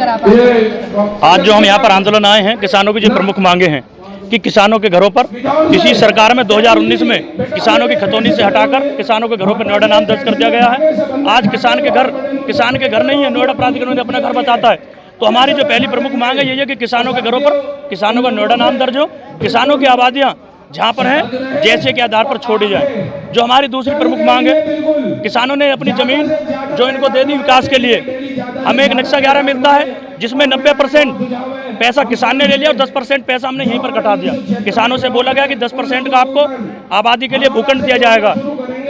लेकर आप आए हैं? आज जो हम यहाँ पर आंदोलन आए हैं, किसानों की जो प्रमुख मांगे हैं कि किसानों के घरों पर इसी सरकार में 2019 में किसानों की खतौनी से हटाकर किसानों के घरों पर नोएडा नाम दर्ज कर दिया गया है। आज किसान के घर नहीं है, नोएडा प्राधिकरण अपना घर बताता है। तो हमारी जो पहली प्रमुख मांग है यही है कि किसानों के घरों पर किसानों का नोएडा नाम दर्ज हो, किसानों की आबादियाँ जहाँ पर हैं जैसे के आधार पर छोड़ी जाए। जो हमारी दूसरी प्रमुख मांग है, किसानों ने अपनी जमीन जो इनको दे दी विकास के लिए, हमें एक नक्शा 11 मिलता है जिसमें 90% पैसा किसान ने ले लिया और 10% पैसा हमने यहीं पर कटा दिया। किसानों से बोला गया कि 10% का आपको आबादी के लिए भूखंड दिया जाएगा,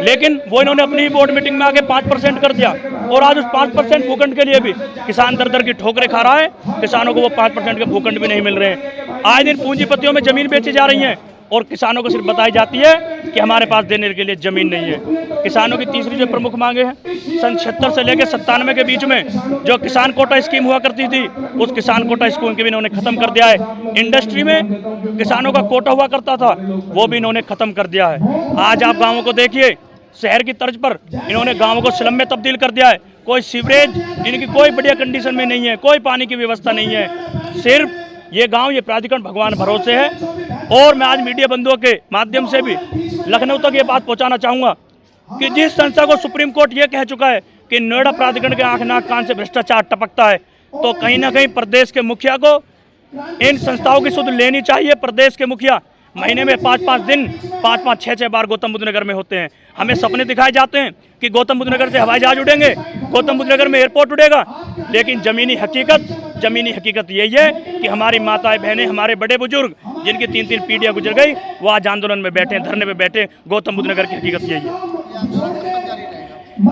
लेकिन वो इन्होंने अपनी बोर्ड मीटिंग में आके 5% कर दिया और आज उस 5% भूखंड के लिए भी किसान दर दर की ठोकरें खा रहा है। किसानों को वो 5% के भूखंड भी नहीं मिल रहे हैं। आए दिन पूंजीपतियों में जमीन बेची जा रही है और किसानों को सिर्फ बताई जाती है कि हमारे पास देने के लिए जमीन नहीं है। किसानों की तीसरी जो प्रमुख मांगे हैं, सन 76 से लेकर 97 के बीच में जो किसान कोटा स्कीम हुआ करती थी, उस किसान कोटा स्कीम के भी इन्होंने खत्म कर दिया है। इंडस्ट्री में किसानों का कोटा हुआ करता था, वो भी इन्होंने खत्म कर दिया है। आज आप गाँवों को देखिए, शहर की तर्ज पर इन्होंने गाँवों को स्लम में तब्दील कर दिया है। कोई सीवरेज इनकी कोई बढ़िया कंडीशन में नहीं है, कोई पानी की व्यवस्था नहीं है। सिर्फ ये गांव, ये प्राधिकरण भगवान भरोसे है। और मैं आज मीडिया बंधुओं के माध्यम से भी लखनऊ तक ये बात पहुंचाना चाहूँगा कि जिस संस्था को सुप्रीम कोर्ट ये कह चुका है कि नोएडा प्राधिकरण के आंख नाक कान से भ्रष्टाचार टपकता है, तो कहीं ना कहीं प्रदेश के मुखिया को इन संस्थाओं की सुध लेनी चाहिए। प्रदेश के मुखिया महीने में 5-5 दिन 5-5 6-6 बार गौतम बुद्ध नगर में होते हैं। हमें सपने दिखाए जाते हैं कि गौतम बुद्ध नगर से हवाई जहाज उड़ेंगे, गौतम बुद्ध नगर में एयरपोर्ट उड़ेगा, लेकिन जमीनी हकीकत यही है कि हमारी माताएं बहनें, हमारे बड़े बुजुर्ग जिनकी 3-3 पीढ़ियां गुजर गई, वो आज आंदोलन में बैठे, धरने में बैठे। गौतम बुद्ध नगर की हकीकत यही है।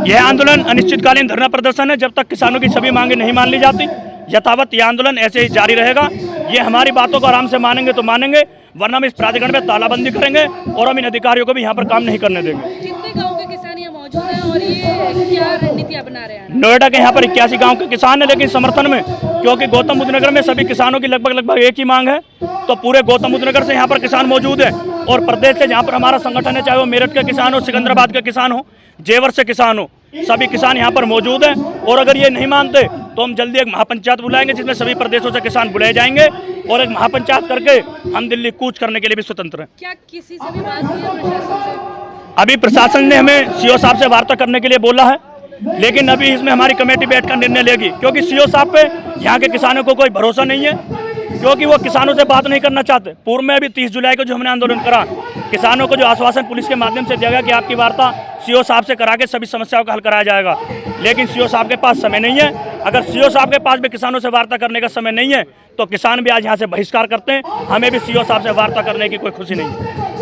यह आंदोलन अनिश्चितकालीन धरना प्रदर्शन है। जब तक किसानों की सभी मांगे नहीं मान ली जाती, यथावत यह आंदोलन ऐसे ही जारी रहेगा। ये हमारी बातों को आराम से मानेंगे तो मानेंगे, वरना हम इस प्राधिकरण में तालाबंदी करेंगे और हम इन अधिकारियों को भी यहाँ पर काम नहीं करने देंगे। कितने गांव के किसान यहाँ मौजूद हैं और ये क्या रणनीति अपना रहे हैं? नोएडा के यहाँ पर 81 गांव के किसान हैं, लेकिन समर्थन में, क्योंकि गौतम बुद्ध नगर में सभी किसानों की लगभग एक ही मांग है, तो पूरे गौतम बुद्ध नगर से यहाँ पर किसान मौजूद है। और प्रदेश से जहाँ पर हमारा संगठन है, चाहे वो मेरठ के किसान हो, सिकंदराबाद के किसान हो, जेवर से किसान हो, सभी किसान यहाँ पर मौजूद हैं। और अगर ये नहीं मानते तो हम जल्दी एक महापंचायत बुलाएंगे जिसमें सभी प्रदेशों से किसान बुलाए जाएंगे और एक महापंचायत करके हम दिल्ली कूच करने के लिए भी स्वतंत्र हैं। क्या किसी से भी बात हुई है प्रशासन से? अभी प्रशासन ने हमें सीओ साहब से वार्ता करने के लिए बोला है, लेकिन अभी इसमें हमारी कमेटी बैठकर निर्णय लेगी, क्योंकि सीओ साहब पे यहाँ के किसानों को कोई भरोसा नहीं है, क्योंकि वो किसानों से बात नहीं करना चाहते। पूर्व में अभी 30 जुलाई को जो हमने आंदोलन करा, किसानों को जो आश्वासन पुलिस के माध्यम से दिया गया कि आपकी वार्ता सीओ साहब से करा के सभी समस्याओं का हल कराया जाएगा, लेकिन सीओ साहब के पास समय नहीं है। अगर सीओ साहब के पास भी किसानों से वार्ता करने का समय नहीं है तो किसान भी आज यहाँ से बहिष्कार करते हैं। हमें भी सीओ साहब से वार्ता करने की कोई खुशी नहीं है।